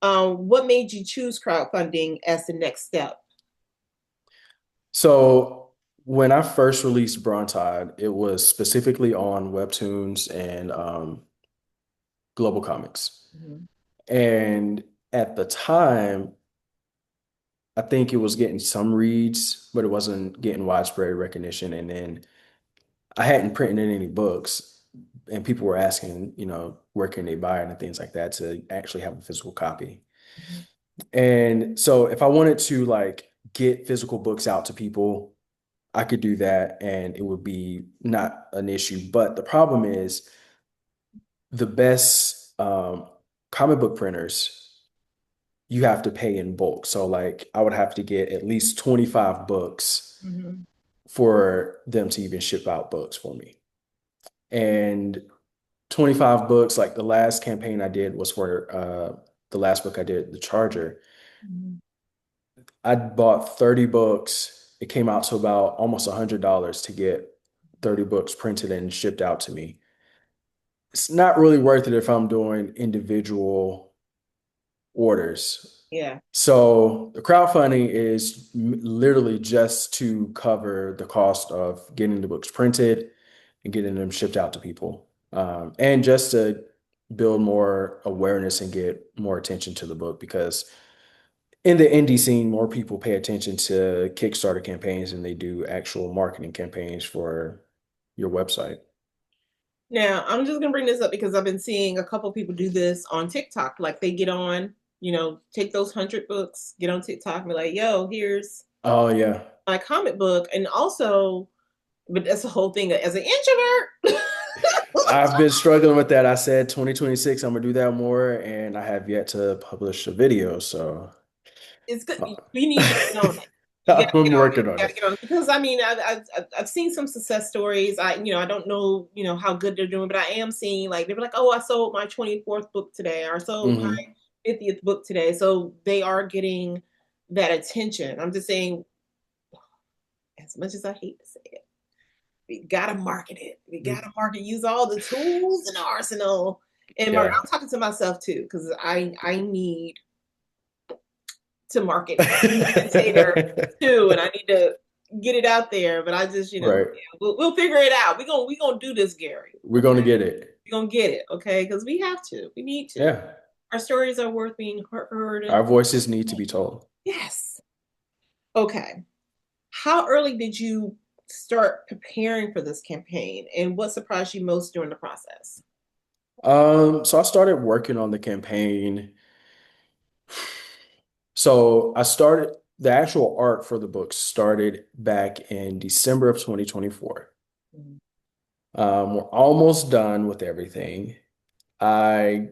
What made you choose crowdfunding as the next step? So when I first released Brontide, it was specifically on Webtoons and Global Comics. Mhm. And at the time, I think it was getting some reads, but it wasn't getting widespread recognition. And then I hadn't printed any books, and people were asking, where can they buy it and things like that to actually have a physical copy. Mhm. And so if I wanted to like get physical books out to people, I could do that and it would be not an issue. But the problem is the best comic book printers, you have to pay in bulk. So like I would have to get at least 25 books Mhm. for them to even ship out books for me. And 25 books, like the last campaign I did was for the last book I did, The Charger. Mhm. I bought 30 books. It came out to about almost $100 to get 30 books printed and shipped out to me. It's not really worth it if I'm doing individual orders. Yeah. So the crowdfunding is literally just to cover the cost of getting the books printed and getting them shipped out to people, and just to build more awareness and get more attention to the book because in the indie scene, more people pay attention to Kickstarter campaigns than they do actual marketing campaigns for your website. Now, I'm just gonna bring this up because I've been seeing a couple people do this on TikTok. Like they get on, take those 100 books, get on TikTok and be like, yo, here's Oh yeah. my comic book. And also, but that's the whole thing as an introvert. I've been struggling with that. I said 2026, I'm gonna do that more, and I have yet to publish a video. So It's good. uh, You need to get on it. You got to I'm get on it. working on You got to it. get on it because I mean I've seen some success stories. I don't know how good they're doing, but I am seeing like they're like, oh, I sold my 24th book today, or I sold my Hmm. 50th book today. So they are getting that attention. I'm just saying, as much as I hate to say it, We gotta market it. We gotta market. Use all the tools in the arsenal. And market. Yeah. I'm talking to myself too because I need to market Tater too, and I need to get it out there. But I just, Right. yeah, we'll figure it out. We gonna do this, Gary. We're Okay, going to get it. we're gonna get it. Okay, because we have to. We need to. Yeah. Our stories are worth being heard. Our And voices need to be told. yes. Okay. How early did you start preparing for this campaign, and what surprised you most during the process? So I started working on the campaign. So I started the actual art for the book started back in December of 2024. Mhm. We're almost done with everything. I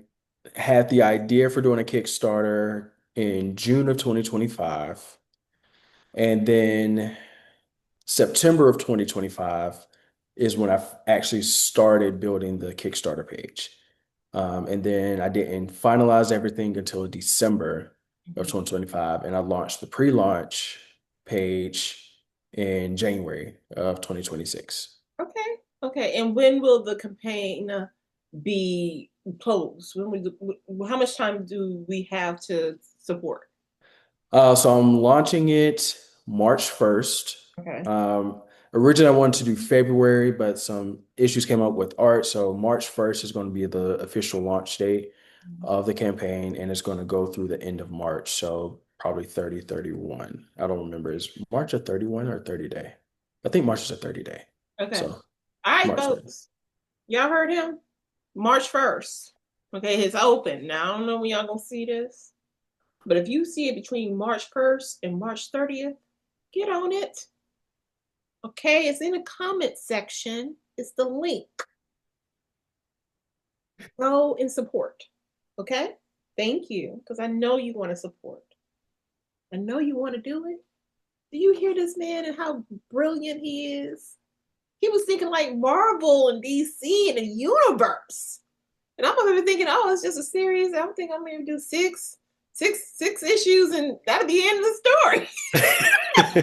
had the idea for doing a Kickstarter in June of 2025. And then September of 2025 is when I actually started building the Kickstarter page. And then I didn't finalize everything until December of 2025. And I launched the pre-launch page in January of 2026. Okay. Okay. And when will the campaign be closed? How much time do we have to support? So I'm launching it March 1st. Okay. Um, Originally, I wanted to do February, but some issues came up with art. So March 1st is going to be the official launch date of the campaign, and it's going to go through the end of March. So probably 30, 31. I don't remember. Is March a 31 or 30 day? I think March is a 30 day. Okay. So All right, March 30. folks. Y'all heard him? March 1st. Okay, it's open. Now, I don't know when y'all gonna see this, but if you see it between March 1st and March 30th, get on it. Okay, it's in the comment section. It's the link. Go and support. Okay? Thank you, because I know you want to support. I know you want to do it. Do you hear this man and how brilliant he is? He was thinking like Marvel and DC and the universe. And I'm over here thinking, oh, it's just a series. I don't think I'm gonna do six issues and that'll be the end of the story.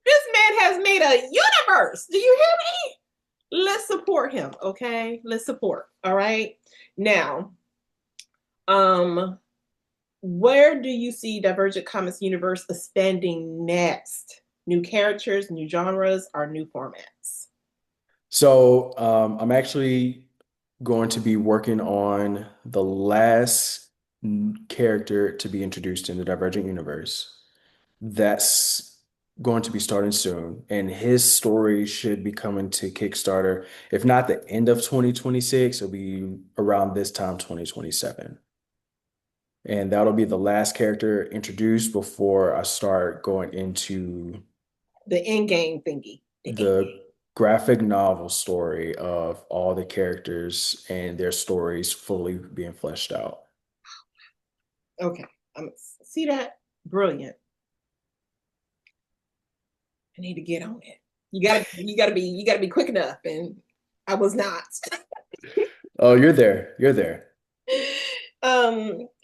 This man has made a universe. Do you hear me? Let's support him, okay? Let's support. All right. Now, um, where do you see Divergent Comics universe expanding next? New characters, new genres, or new formats? So I'm actually going to be working on the last character to be introduced in the Divergent universe. That's going to be starting soon, and his story should be coming to Kickstarter. If not the end of 2026, it'll be around this time, 2027. And that'll be the last character introduced before I start going into The end game thingy. the graphic novel story of all the characters and their stories fully being fleshed out. Okay. See that? Brilliant. I need to get on it. You gotta be quick enough. And I was not. Oh, you're there. You're there.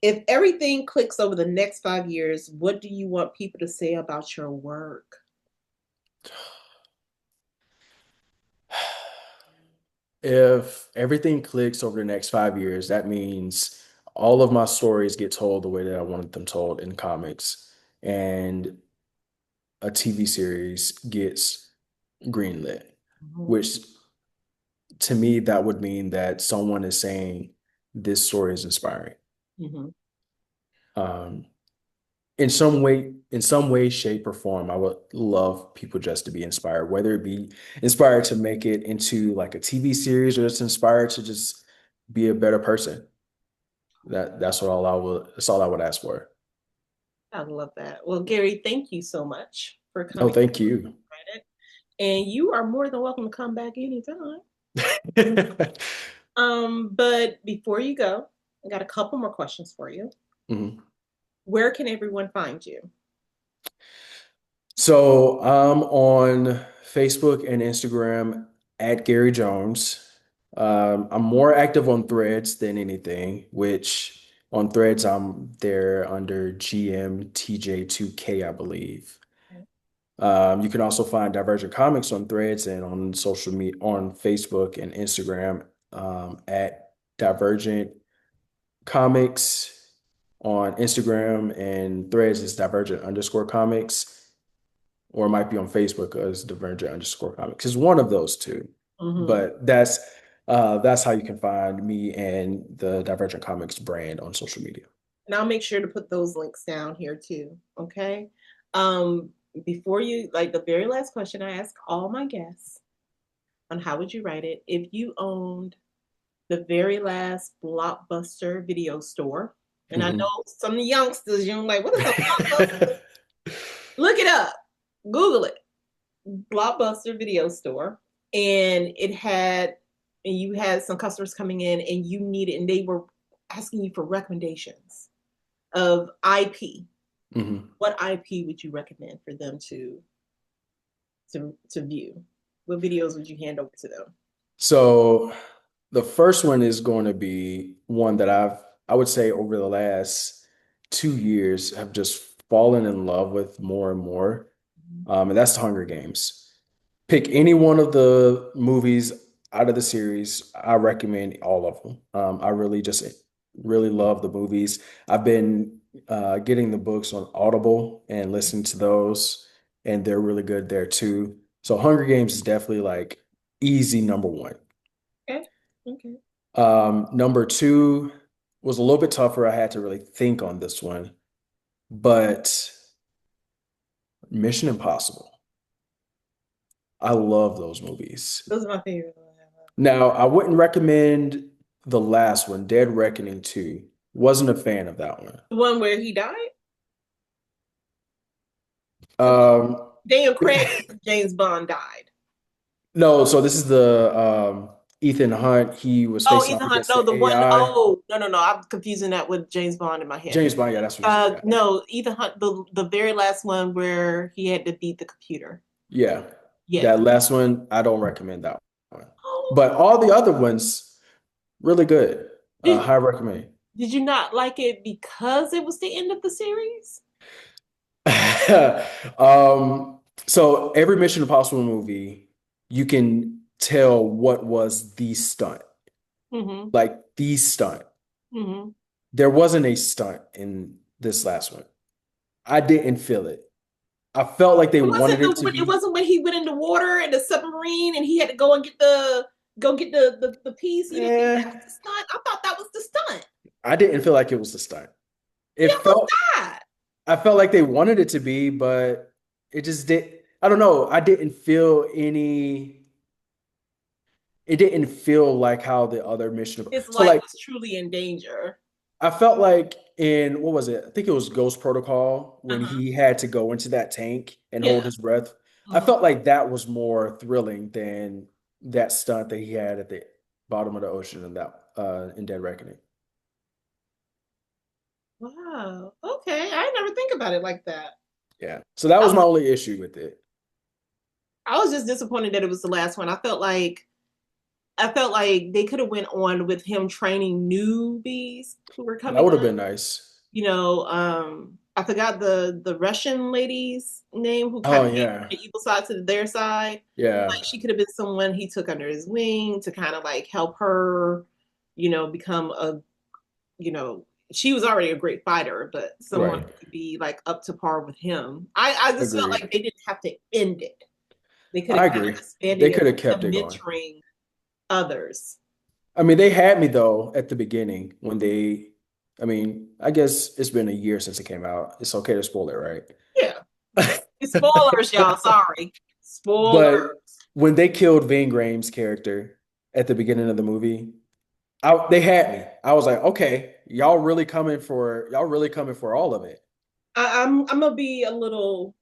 If everything clicks over the next 5 years, what do you want people to say about your work? If everything clicks over the next 5 years, that means all of my stories get told the way that I wanted them told in comics, and a TV series gets greenlit, Mhm. which to me, that would mean that someone is saying this story is inspiring. Mhm. Um, in some way, shape, or form, I would love people just to be inspired, whether it be inspired to make it into like a TV series or just inspired to just be a better person. That's all I would ask for. I love that. Well, Gary, thank you so much for Oh, coming thank you. on it. And you are more than welcome to come back anytime. But before you go, I got a couple more questions for you. Mhm. Where can everyone find you? So I'm on Facebook and Instagram at Gary Jones. I'm more active on Threads than anything, which on Threads I'm there under GMTJ2K, I believe. You can also find Divergent Comics on Threads and on social media on Facebook and Instagram at Divergent Comics on Instagram, and Threads is Divergent_Comics, or it might be on Facebook as Divergent_Comics. It's one of those two, Mm-hmm. but that's how you can find me and the Divergent Comics brand on social media. And I'll make sure to put those links down here too. Okay. Um, Before you, like the very last question I ask all my guests on how would you write it if you owned the very last Blockbuster video store. And I Mhm. know some youngsters, you're like, what is a Blockbuster? Look it up, Google it. Blockbuster video store. And it had, and you had some customers coming in and you needed, and they were asking you for recommendations of IP. Mhm. What IP would you recommend for them to view? What videos would you hand over to them? So the first one is going to be one that I would say over the last 2 years have just fallen in love with more and more. And that's the Hunger Games. Pick any one of the movies out of the series. I recommend all of them. I really love the movies. I've been getting the books on Audible and listening to those, and they're really good there too. So Hunger Games is definitely like easy number one. Okay. Okay. Number two was a little bit tougher. I had to really think on this one, but Mission Impossible. I love those movies. Those are my favorite. Now, I wouldn't recommend the last one, Dead Reckoning 2. Wasn't a fan of that one. The one where he died? I thought Um, Daniel Craig James Bond died. no, so this is the Ethan Hunt. He was Oh, facing off Ethan Hunt. against No, the the one, AI. oh, no, no, no. I'm confusing that with James Bond in my head. James Bond, yeah, that's what you said. Yeah. No, Ethan Hunt, the very last one where he had to beat the computer. Yeah. Yeah. That last one, I don't recommend that one. Oh, But all the other ones, really good. did High recommend. did you not like it because it was the end of the series? Um, so every Mission Impossible movie, you can tell what was the stunt, Mm-hmm. like the stunt. Mm-hmm. There wasn't a stunt in this last one. I didn't feel it. I felt like they It wasn't wanted it to it be. wasn't when he went in the water in the submarine and he had to go get the piece. You didn't think that Eh, was the stunt? I thought that was the stunt. I didn't feel like it was the stunt. It He almost felt, died. I felt like they wanted it to be, but it just did. I don't know. I didn't feel any. It didn't feel like how the other mission. His So life like was truly in danger. I felt like in what was it? I think it was Ghost Protocol when Uh-huh. he had to go into that tank and hold Yeah. his breath. I Uh-huh. felt like that was more thrilling than that stunt that he had at the bottom of the ocean in that in Dead Reckoning. Wow. Okay. I never think about it like that. Yeah. So that I was my was, only issue with it. I was just disappointed that it was the last one. I felt like they could have went on with him training newbies who were That coming would have up. been nice. I forgot the Russian lady's name who kind Oh of came from yeah. the evil side to their side. Yeah. Like she could have been someone he took under his wing to kind of like help her, become you know, she was already a great fighter, but someone Right. who could be like up to par with him. I just felt Agreed. like they didn't have to end it. They could have I kind agree. of expanded They it could have with kept him it going. mentoring others. I mean, they had me though at the beginning when I mean, I guess it's been a year since it came out. It's okay to spoil it, right? Yeah. Spoilers, y'all. Sorry. Spoilers. But when they killed Ving Rhames' character at the beginning of the movie, they had me. I was like, okay, y'all really coming for all of it. I'm gonna be a little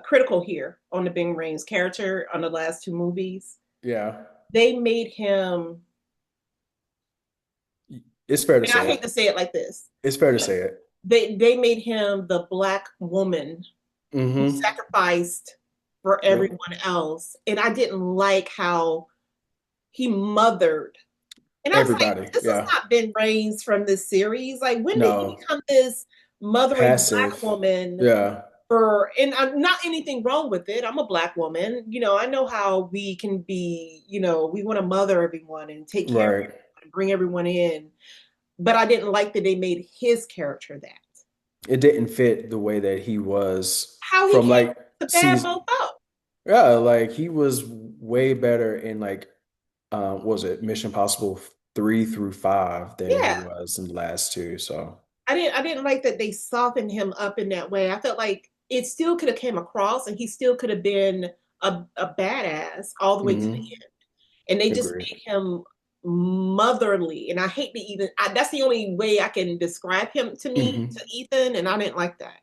critical here on the Bing Rames character on the last two movies. Yeah, They made him, it's fair to and I say hate it. to say it like this, It's fair to but say it. they made him the black woman who Mm-hmm. sacrificed for Yep. everyone else, and I didn't like how he mothered. And I was like, Everybody. this is Yeah. not Ben Rames from this series. Like, when did he No. become this mothering black Passive. woman Yeah. and I'm not anything wrong with it. I'm a Black woman. I know how we can be, we want to mother everyone and take care of Right. everyone and bring everyone in. But I didn't like that they made his character that. It didn't fit the way that he was How he from came like to bad season. both up. Yeah, like he was way better in like what was it Mission Possible 3 through 5 than he Yeah. was in the last two. So I didn't like that they softened him up in that way. I felt like it still could have came across and he still could have been a badass all the way to the hmm end. And they just agreed. made him motherly. And I hate to even that's the only way I can describe him to me, to hmm Ethan, and I didn't like that.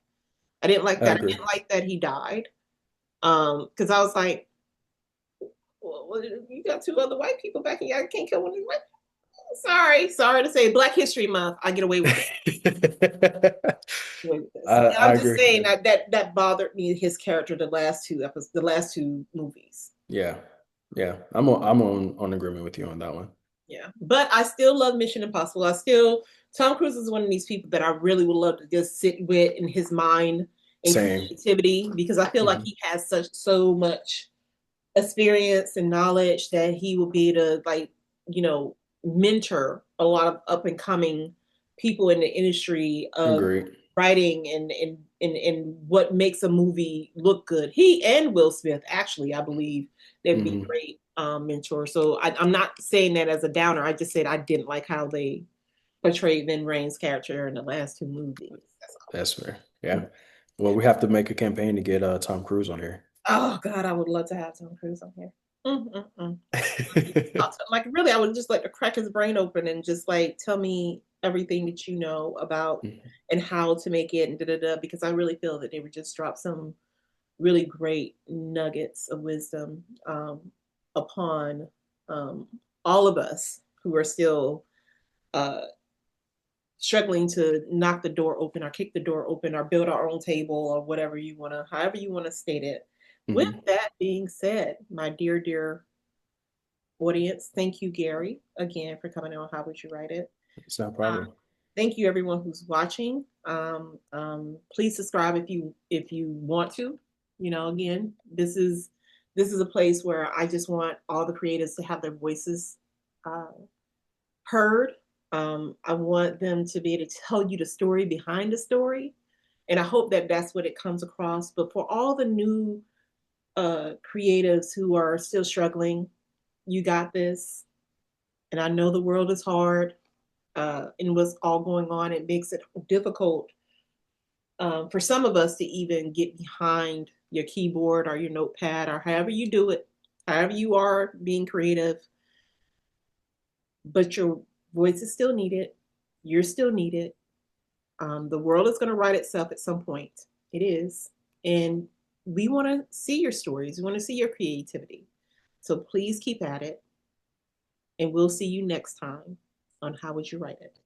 I didn't like I that. I agree. didn't like that he died. Because I was like, well, you got two other white people back here. I can't kill one of these white. Sorry to say, Black History Month. I get away with this. Away with this. And I I'm just agree. saying that bothered me. His character, the last two movies. Yeah. Yeah. I'm on agreement with you on that one. Yeah, but I still love Mission Impossible. Tom Cruise is one of these people that I really would love to just sit with in his mind and Same. creativity, because I feel like hmm he has so much experience and knowledge that he will be able to, like, mentor a lot of up and coming people in the industry of Agreed. writing and what makes a movie look good. He and Will Smith, actually, I believe they'd be hmm great mentors. So I'm not saying that as a downer. I just said I didn't like how they portrayed Vin Rain's character in the last two movies. That's That's fair. all. Yeah. Well, we have to make a campaign to get Tom Cruise on here. Oh God, I would love to have Tom Cruise on here. Mm-mm-mm. Like, really, I would just like to crack his brain open and just like tell me everything that you know about and how to make it and da da da. Because I really feel that they would just drop some really great nuggets of wisdom upon all of us who are still uh, struggling to knock the door open or kick the door open or build our own table or whatever you want to, however you want to state it. With hmm that being said, my dear audience, thank you, Gary, again for coming on How Would You Write It? It's no Uh, problem. thank you, everyone who's watching. Please subscribe if you want to. Again, this is a place where I just want all the creatives to have their voices uh, heard. I want them to be able to tell you the story behind the story, and I hope that that's what it comes across. But for all the new creatives who are still struggling, you got this. And I know the world is hard, and what's all going on. It makes it difficult for some of us to even get behind your keyboard or your notepad or however you do it, however you are being creative. But your voice is still needed. You're still needed. The world is going to write itself at some point. It is. And we want to see your stories. We want to see your creativity. So please keep at it. And we'll see you next time on How Would You Write It?